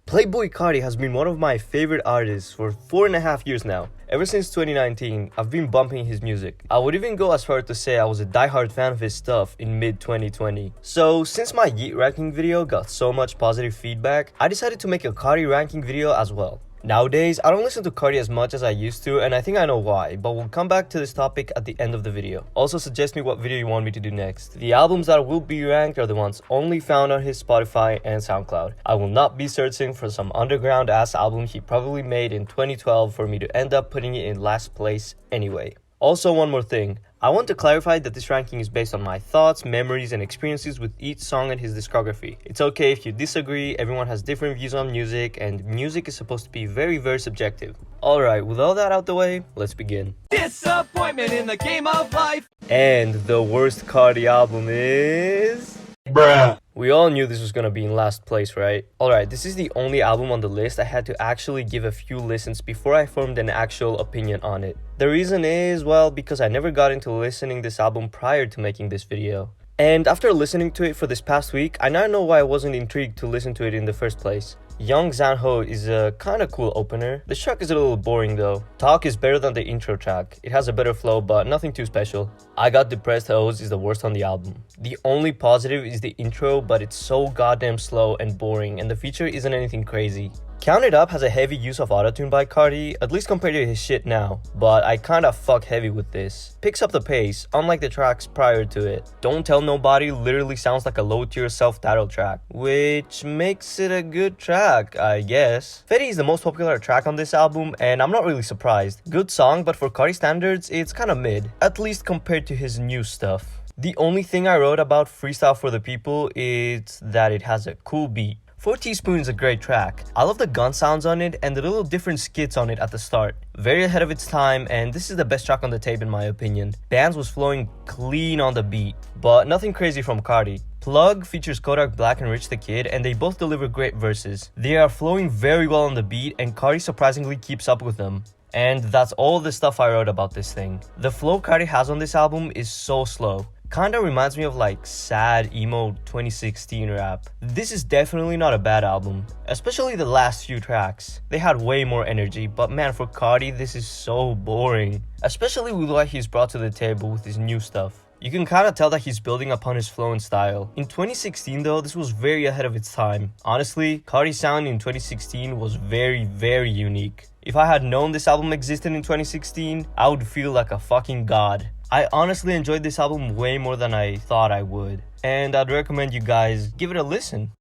Playboy Carti has been one of my favorite artists for 4.5 years now. Ever since 2019, I've been bumping his music. I would even go as far to say I was a diehard fan of his stuff in mid-2020. So since my Yeet ranking video got so much positive feedback, I decided to make a Carti ranking video as well. Nowadays, I don't listen to Carti as much as I used to, and I think I know why, but we'll come back to this topic at the end of the video. Also suggest me what video you want me to do next. The albums that will be ranked are the ones only found on his Spotify and SoundCloud. I will not be searching for some underground ass album he probably made in 2012 for me to end up putting it in last place anyway. Also, one more thing. I want to clarify that this ranking is based on my thoughts, memories, and experiences with each song in his discography. It's okay if you disagree, everyone has different views on music, and music is supposed to be very, very subjective. Alright, with all that out the way, let's begin. Disappointment in the game of life. And the worst Carti album is... Bruh. We all knew this was gonna be in last place, right? Alright, this is the only album on the list I had to actually give a few listens before I formed an actual opinion on it. The reason is, well, because I never got into listening this album prior to making this video. And after listening to it for this past week, I now know why I wasn't intrigued to listen to it in the first place. Young Zanho is a kinda cool opener. The track is a little boring though. Talk is better than the intro track. It has a better flow but nothing too special. I Got Depressed Hoes is the worst on the album. The only positive is the intro, but it's so goddamn slow and boring and the feature isn't anything crazy. Count It Up has a heavy use of autotune by Carti, at least compared to his shit now, but I kinda fuck heavy with this. Picks up the pace, unlike the tracks prior to it. Don't Tell Nobody literally sounds like a low-tier self-titled track, which makes it a good track, I guess. Fetty is the most popular track on this album, and I'm not really surprised. Good song, but for Carti standards, it's kinda mid, at least compared to his new stuff. The only thing I wrote about Freestyle for the People is that it has a cool beat. 4 Teaspoons is a great track. I love the gun sounds on it and the little different skits on it at the start. Very ahead of its time, and this is the best track on the tape in my opinion. Bands was flowing clean on the beat, but nothing crazy from Carti. Plug features Kodak Black and Rich the Kid, and they both deliver great verses. They are flowing very well on the beat, and Carti surprisingly keeps up with them. And that's all the stuff I wrote about this thing. The flow Carti has on this album is so slow. Kinda reminds me of like sad emo 2016 rap. This is definitely not a bad album, especially the last few tracks. They had way more energy, but man, for Carti this is so boring. Especially with what he's brought to the table with his new stuff. You can kinda tell that he's building upon his flow and style. In 2016 though, this was very ahead of its time. Honestly, Carti's sound in 2016 was very, very unique. If I had known this album existed in 2016, I would feel like a fucking god. I honestly enjoyed this album way more than I thought I would, and I'd recommend you guys give it a listen.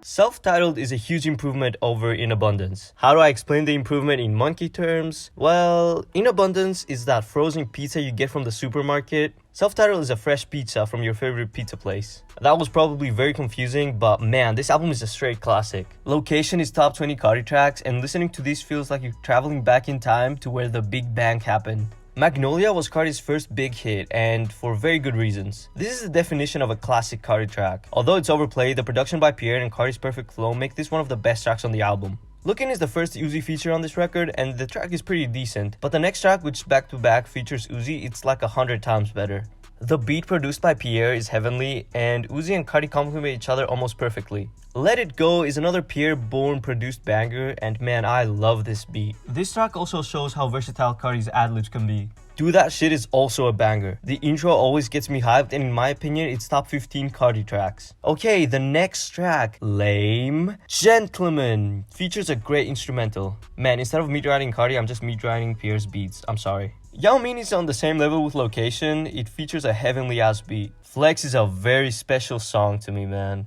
Self-titled is a huge improvement over In Abundance. How do I explain the improvement in monkey terms? Well, In Abundance is that frozen pizza you get from the supermarket. Self-titled is a fresh pizza from your favorite pizza place. That was probably very confusing, but man, this album is a straight classic. Location is top 20 Carti tracks, and listening to this feels like you're traveling back in time to where the Big Bang happened. Magnolia was Carti's first big hit, and for very good reasons. This is the definition of a classic Carti track. Although it's overplayed, the production by Pierre and Carti's perfect flow make this one of the best tracks on the album. Lookin' is the first Uzi feature on this record, and the track is pretty decent, but the next track, which back-to-back features Uzi, it's like 100 times better. The beat produced by Pierre is heavenly, and Uzi and Carti complement each other almost perfectly. Let It Go is another Pierre-born produced banger, and man, I love this beat. This track also shows how versatile Carti's ad-libs can be. Do That Shit is also a banger. The intro always gets me hyped, and in my opinion, it's top 15 Carti tracks. Okay, the next track, Lame Gentleman, features a great instrumental. Man, instead of meat riding Carti, I'm just meat riding Pierre's beats. I'm sorry. Yao Ming is on the same level with Location. It features a heavenly ass beat. Flex is a very special song to me, man.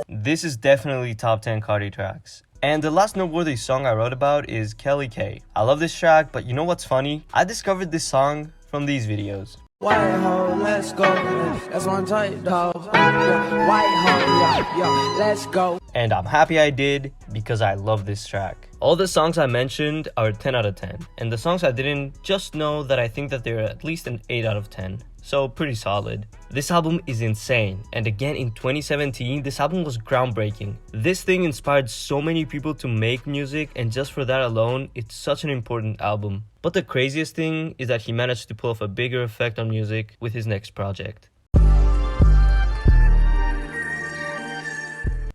This is definitely top 10 Carti tracks. And the last noteworthy song I wrote about is Kelly K. I love this track, but you know what's funny? I discovered this song from these videos. White hoe, let's go. That's one type, dog. White hoe, yo, let's go. And I'm happy I did because I love this track. All the songs I mentioned are 10 out of 10. And the songs I didn't, just know that I think that they're at least an 8 out of 10. so pretty solid. This album is insane, and again in 2017, this album was groundbreaking. This thing inspired so many people to make music, and just for that alone, it's such an important album. But the craziest thing is that he managed to pull off a bigger effect on music with his next project.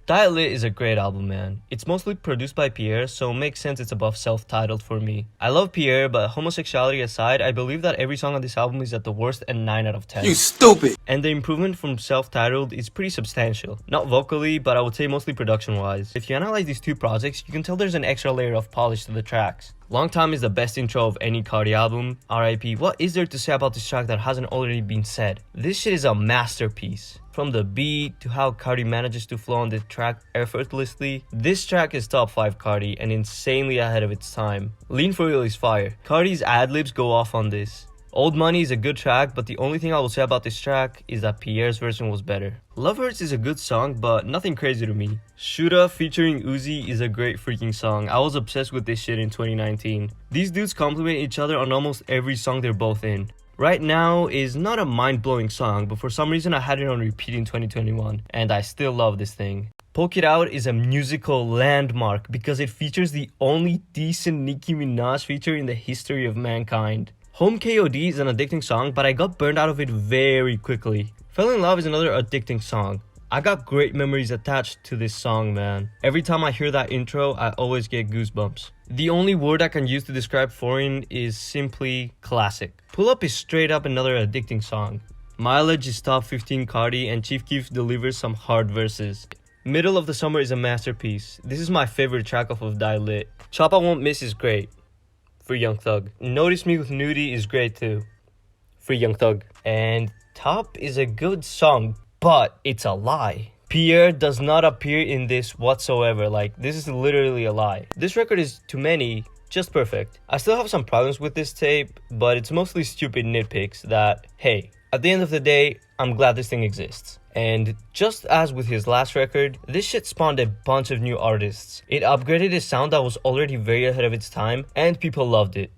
Die Lit is a great album, man. It's mostly produced by Pierre, so it makes sense it's above self-titled for me. I love Pierre, but homosexuality aside, I believe that every song on this album is at the worst a 9 out of 10. You stupid! And the improvement from self-titled is pretty substantial. Not vocally, but I would say mostly production-wise. If you analyze these two projects, you can tell there's an extra layer of polish to the tracks. Long Time is the best intro of any Carti album. RIP, what is there to say about this track that hasn't already been said? This shit is a masterpiece. From the beat to how Carti manages to flow on the track effortlessly, this track is top 5 Carti and insanely ahead of its time. Lean For Real is fire. Carti's ad-libs go off on this. Old Money is a good track, but the only thing I will say about this track is that Pierre's version was better. Love Hurts is a good song, but nothing crazy to me. Shoota featuring Uzi is a great freaking song. I was obsessed with this shit in 2019. These dudes complement each other on almost every song they're both in. Right Now is not a mind-blowing song, but for some reason I had it on repeat in 2021, and I still love this thing. Poke It Out is a musical landmark because it features the only decent Nicki Minaj feature in the history of mankind. Home KOD is an addicting song, but I got burned out of it very quickly. Fell in Love is another addicting song. I got great memories attached to this song, man. Every time I hear that intro, I always get goosebumps. The only word I can use to describe Foreign is simply classic. Pull Up is straight up another addicting song. Mileage is top 15 Carti, and Chief Keef delivers some hard verses. Middle of the Summer is a masterpiece. This is my favorite track off of Die Lit. Chop I Won't Miss is great. Free Young Thug. Notice Me with Nudie is great too. Free Young Thug. And Top is a good song, but it's a lie. Pierre does not appear in this whatsoever. Like, this is literally a lie. This record is, to many, just perfect. I still have some problems with this tape, but it's mostly stupid nitpicks that, hey, at the end of the day, I'm glad this thing exists. And just as with his last record, this shit spawned a bunch of new artists. It upgraded a sound that was already very ahead of its time, and people loved it.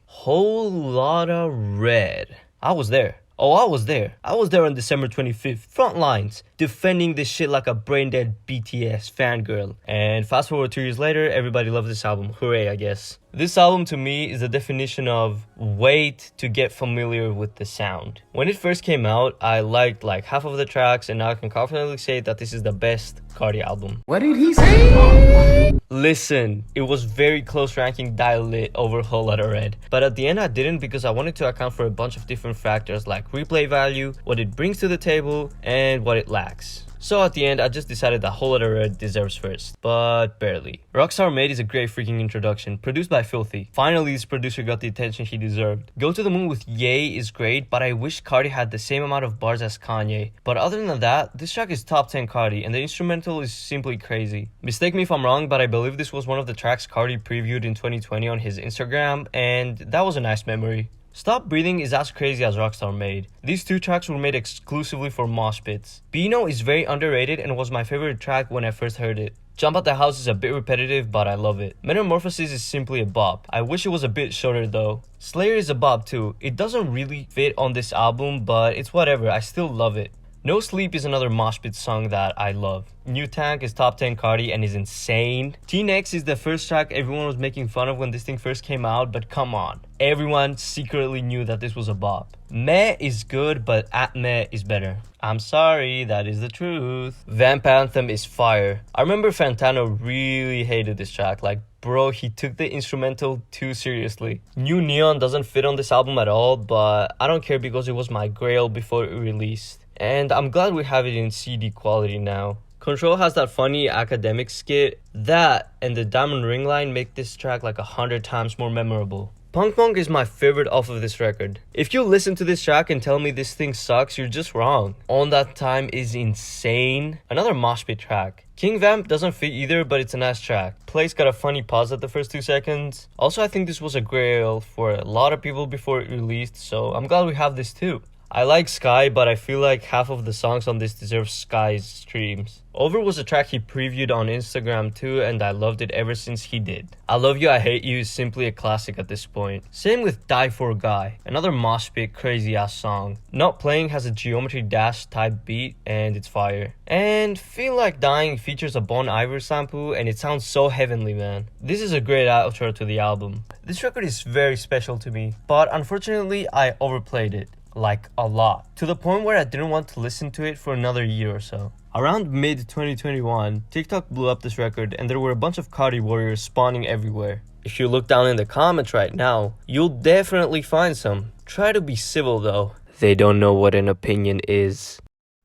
Whole Lotta Red. I was there. I was there on December 25th, front lines, defending this shit like a brain-dead BTS fangirl. And fast forward 2 years later, everybody loves this album. Hooray, I guess. This album to me is the definition of wait to get familiar with the sound. When it first came out, I liked like half of the tracks, and now I can confidently say that this is the best Carti album. What did he say? Listen, it was very close ranking Die Lit over Whole Lotta Red, but at the end I didn't because I wanted to account for a bunch of different factors like replay value, what it brings to the table, and what it lacks. So at the end, I just decided that Whole Lotta Red deserves first, but barely. Rockstar Made is a great freaking introduction, produced by Filthy. Finally, this producer got the attention he deserved. Go to the Moon with Ye is great, but I wish Carti had the same amount of bars as Kanye. But other than that, this track is top 10 Carti, and the instrumental is simply crazy. Mistake me if I'm wrong, but I believe this was one of the tracks Carti previewed in 2020 on his Instagram, and that was a nice memory. Stop Breathing is as crazy as Rockstar Made. These two tracks were made exclusively for mosh pits. Beano is very underrated and was my favorite track when I first heard it. Jump Out the House is a bit repetitive, but I love it. Metamorphosis is simply a bop. I wish it was a bit shorter though. Slayer is a bop too. It doesn't really fit on this album, but it's whatever, I still love it. No Sleep is another mosh pit song that I love. New Tank is top 10 Carti and is insane. T-Nex is the first track everyone was making fun of when this thing first came out, but come on. Everyone secretly knew that this was a bop. Meh is good, but At Meh is better. I'm sorry, that is the truth. Vamp Anthem is fire. I remember Fantano really hated this track. Like, bro, he took the instrumental too seriously. New Neon doesn't fit on this album at all, but I don't care because it was my grail before it released. And I'm glad we have it in CD quality now. Control has that funny academic skit. That and the Diamond Ring line make this track like 100 times more memorable. Punk Punk is my favorite off of this record. If you listen to this track and tell me this thing sucks, you're just wrong. On That Time is insane. Another mosh pit track. King Vamp doesn't fit either, but it's a nice track. Place got a funny pause at the first 2 seconds. Also, I think this was a grail for a lot of people before it released, so I'm glad we have this too. I like Sky, but I feel like half of the songs on this deserve Sky's streams. Over was a track he previewed on Instagram too, and I loved it ever since he did. I Love You, I Hate You is simply a classic at this point. Same with Die For a Guy, another mosh pit crazy ass song. Not Playing has a Geometry Dash type beat and it's fire. And Feel Like Dying features a Bon Iver sample and it sounds so heavenly, man. This is a great outro to the album. This record is very special to me, but unfortunately I overplayed it. Like a lot, to the point where I didn't want to listen to it for another year or so. Around mid 2021, TikTok blew up this record and there were a bunch of Carti warriors spawning everywhere. If you look down in the comments right now, you'll definitely find some. Try to be civil though. They don't know what an opinion is.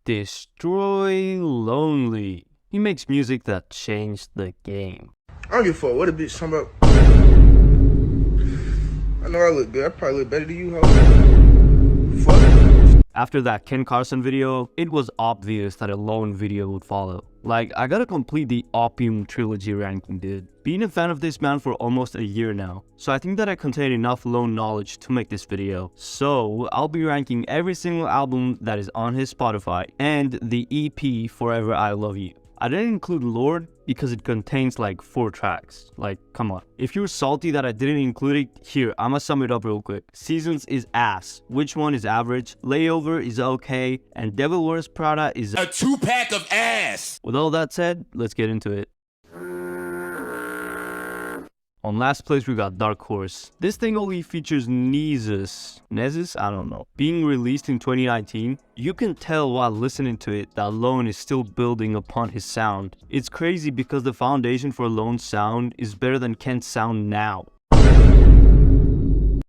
Destroy Lonely. He makes music that changed the game. I don't give a fuck what a bitch talking about. I know I look good. I probably look better than you, ho. Fuck. After that Ken Carson video, it was obvious that a Lone video would follow. Like, I gotta complete the Opium trilogy ranking, dude. Been a fan of this man for almost a year now, so I think that I contain enough Lone knowledge to make this video. So, I'll be ranking every single album that is on his Spotify, and the EP Forever I Love You. I didn't include Lord because it contains like 4 tracks. Like, come on. If you're salty that I didn't include it, here, I'ma sum it up real quick. Seasons is ass. Which One is average. Layover is okay. And Devil Wears Prada is a 2-pack of ass. With all that said, let's get into it. On last place, we got Dark Horse. This thing only features Nezus, I don't know, being released in 2019. You can tell while listening to it that Lone is still building upon his sound. It's crazy because the foundation for Lone's sound is better than Kent's sound now.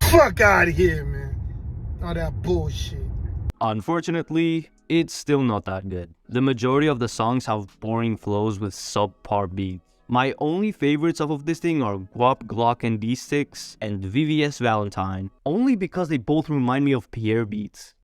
Fuck out of here, man. All that bullshit. Unfortunately, it's still not that good. The majority of the songs have boring flows with subpar beats. My only favorites of this thing are Guap, Glock and D6 and VVS Valentine, only because they both remind me of Pierre beats.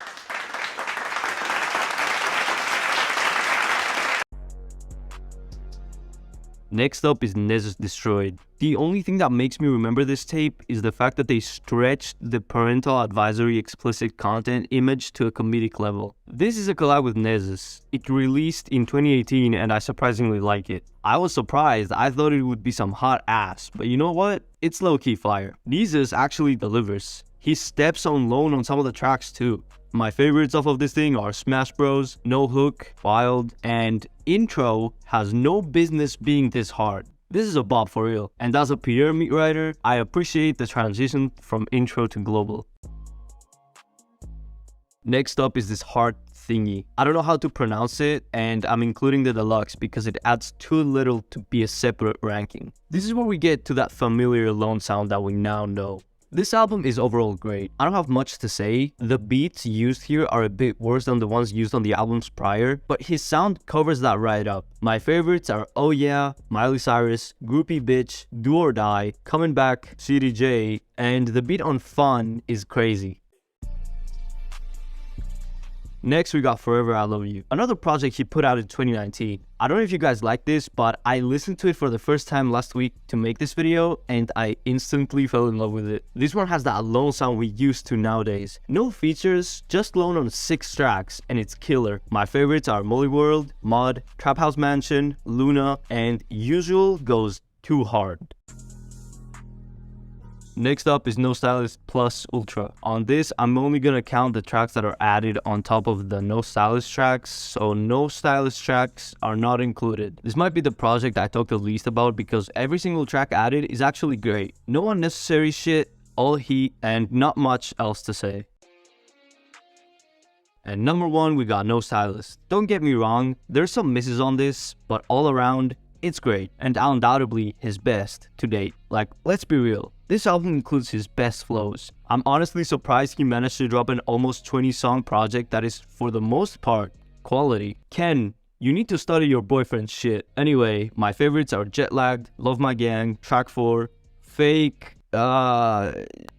Next up is Nezus Destroyed. The only thing that makes me remember this tape is the fact that they stretched the parental advisory explicit content image to a comedic level. This is a collab with Nezus. It released in 2018 and I surprisingly like it. I was surprised, I thought it would be some hot ass, but you know what? It's low-key fire. Nezus actually delivers. He steps on Lone on some of the tracks too. My favorites off of this thing are Smash Bros, No Hook, Wild, and Intro has no business being this hard. This is a bop for real, and as a PR meat writer, I appreciate the transition from intro to global. Next up is this Heart Thingy. I don't know how to pronounce it, and I'm including the deluxe because it adds too little to be a separate ranking. This is where we get to that familiar Lone sound that we now know. This album is overall great. I don't have much to say. The beats used here are a bit worse than the ones used on the albums prior, but his sound covers that right up. My favorites are Oh Yeah, Miley Cyrus, Groupie Bitch, Do or Die, Coming Back, CDJ, and the beat on Fun is crazy. Next, we got Forever I Love You, another project he put out in 2019. I don't know if you guys like this, but I listened to it for the first time last week to make this video, and I instantly fell in love with it. This one has that Lone sound we used to nowadays. No features, just Lone on 6 tracks, and it's killer. My favorites are Molly World, Mod, Trap House Mansion, Luna, and Usual goes too hard. Next up is No Stylist plus Ultra. On this, I'm only gonna count the tracks that are added on top of the No Stylist tracks, so No Stylist tracks are not included. This might be the project I talk the least about because every single track added is actually great. No unnecessary shit, all heat, and not much else to say. And number 1, we got No Stylist. Don't get me wrong, there's some misses on this, but all around, it's great, and undoubtedly his best to date. Like, let's be real, this album includes his best flows. I'm honestly surprised he managed to drop an almost 20-song project that is, for the most part, quality. Ken, you need to study your boyfriend's shit. Anyway, my favorites are Jet Lagged, Love My Gang, Track 4, Fake,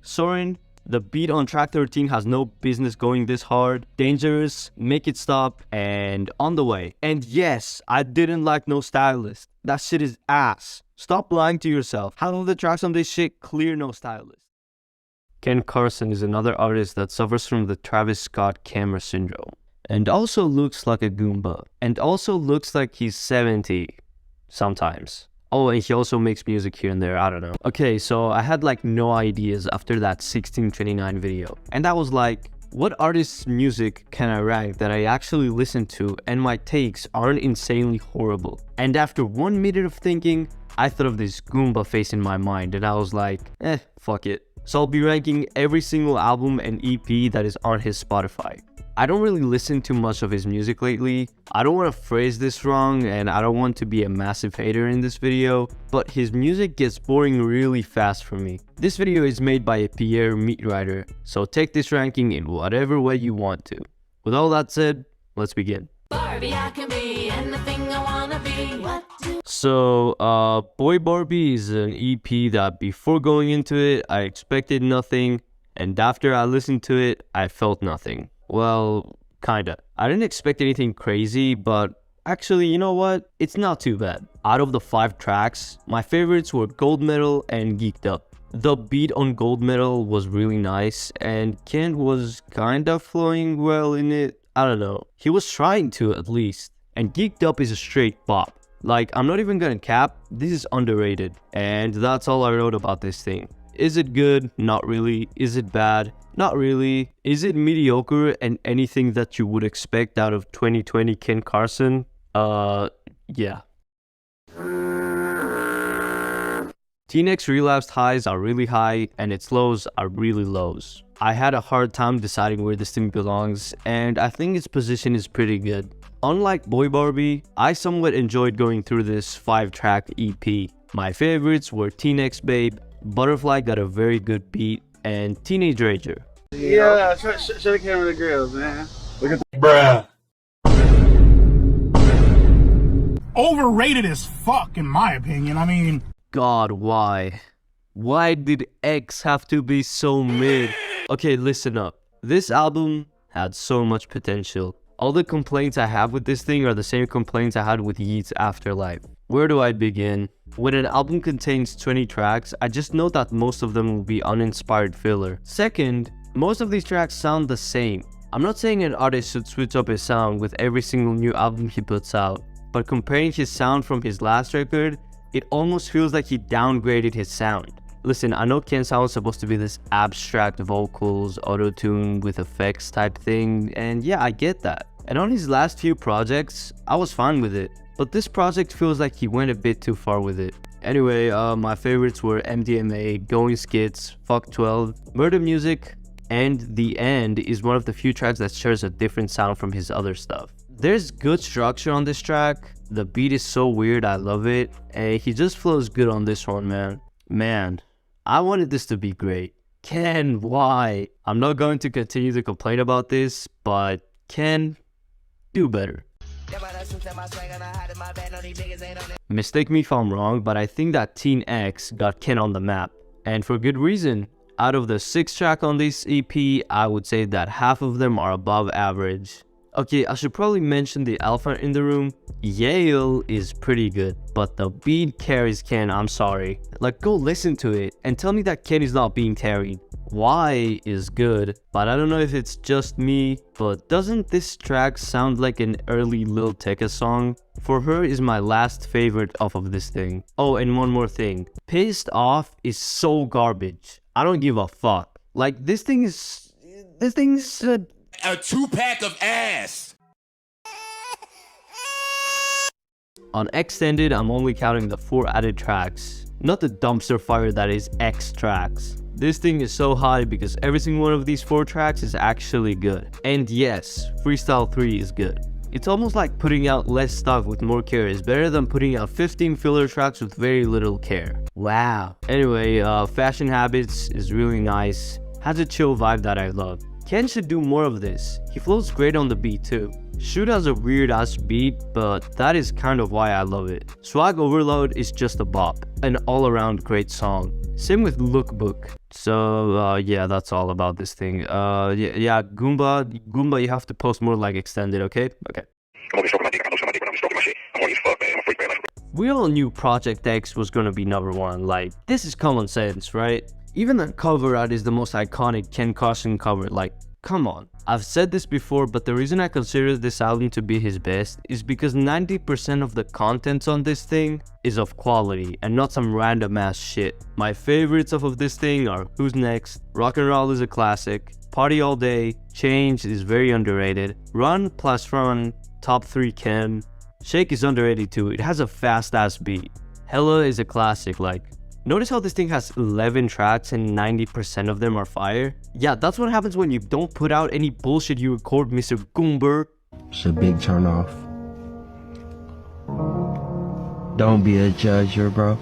Soren. The beat on track 13 has no business going this hard. Dangerous, Make It Stop, and On The Way. And yes, I didn't like No Stylist. That shit is ass. Stop lying to yourself. Half of the tracks on this shit clear No Stylist. Ken Carson is another artist that suffers from the Travis Scott camera syndrome. And also looks like a Goomba. And also looks like he's 70 sometimes. Oh, and he also makes music here and there, I don't know. Okay, so I had like no ideas after that 1629 video. And I was like, what artist's music can I rank that I actually listen to and my takes aren't insanely horrible? And after 1 minute of thinking, I thought of this Goomba face in my mind and I was like, fuck it. So I'll be ranking every single album and EP that is on his Spotify. I don't really listen to much of his music lately. I don't want to phrase this wrong and I don't want to be a massive hater in this video, but his music gets boring really fast for me. This video is made by a Pierre Meatwriter, so take this ranking in whatever way you want to. With all that said, let's begin. Barbie, I can be anything I wanna be. So, Boy Barbie is an EP that before going into it, I expected nothing, and after I listened to it, I felt nothing. Well, kinda. I didn't expect anything crazy, but actually, you know what? It's not too bad. Out of the 5 tracks, my favorites were Gold Medal and Geeked Up. The beat on Gold Medal was really nice, and Ken was kinda flowing well in it. I don't know. He was trying to, at least. And Geeked Up is a straight bop. Like, I'm not even gonna cap, this is underrated. And that's all I wrote about this thing. Is it good? Not really. Is it bad? Not really. Is it mediocre and anything that you would expect out of 2020 Ken Carson? Yeah. Teen X relapsed highs are really high and its lows are really lows. I had a hard time deciding where this thing belongs and I think its position is pretty good. Unlike Boy Barbie, I somewhat enjoyed going through this 5-track EP. My favorites were Teen X Babe, Butterfly got a very good beat, and Teenage Rager. Yeah, show the camera the grills, man. Look at that. Bruh. Overrated as fuck, in my opinion. I mean, God, why? Why did X have to be so mid? Okay, listen up. This album had so much potential. All the complaints I have with this thing are the same complaints I had with Yeats Afterlife. Where do I begin? When an album contains 20 tracks, I just know that most of them will be uninspired filler. Second, most of these tracks sound the same. I'm not saying an artist should switch up his sound with every single new album he puts out, but comparing his sound from his last record, it almost feels like he downgraded his sound. Listen, I know Ken's sound is supposed to be this abstract vocals, auto-tune with effects type thing, and yeah, I get that. And on his last few projects, I was fine with it. But this project feels like he went a bit too far with it. Anyway, my favorites were MDMA, Going Skits, Fuck 12, Murder Music, and The End is one of the few tracks that shares a different sound from his other stuff. There's good structure on this track, the beat is so weird, I love it, and he just flows good on this one, man. Man, I wanted this to be great. Ken, why? I'm not going to continue to complain about this, but Ken, do better. Mistake me if I'm wrong, but I think that Teen X got Ken on the map, and for good reason. Out of the 6 tracks on this EP, I would say that half of them are above average. Okay, I should probably mention the elephant in the room. Yale is pretty good, but the beat carries Ken, I'm sorry. Like, go listen to it and tell me that Ken is not being carried. Why is good, but I don't know if it's just me, but doesn't this track sound like an early Lil Tecca song? For Her is my last favorite off of this thing. Oh, and one more thing. Pissed Off is so garbage. I don't give a fuck. Like, this thing's A 2-pack of ass. On Extended, I'm only counting the 4 added tracks, not the dumpster fire that is X tracks. This thing is so high because every single one of these 4 tracks is actually good. And yes, Freestyle 3 is good. It's almost like putting out less stuff with more care is better than putting out 15 filler tracks with very little care. Wow. Anyway, Fashion Habits is really nice. Has a chill vibe that I love. Ken should do more of this. He flows great on the beat too. Shoot has a weird ass beat, but that is kind of why I love it. Swag Overload is just a bop. An all around great song. Same with Lookbook. So yeah, that's all about this thing. Yeah, Goomba, you have to post more like Extended, okay? Okay. We all knew Project X was gonna be #1. Like, this is common sense, right? Even the cover art is the most iconic Ken Carson cover, like, come on. I've said this before, but the reason I consider this album to be his best is because 90% of the contents on this thing is of quality and not some random ass shit. My favorites of this thing are Who's Next, Rock and Roll is a classic, Party All Day, Change is very underrated, Run plus Run, Top 3 Ken, Shake is underrated too, it has a fast ass beat. Hella is a classic, like, notice how this thing has 11 tracks and 90% of them are fire? Yeah, that's what happens when you don't put out any bullshit you record, Mr. Goomberg. It's a big turn off. Don't be a judge, bro.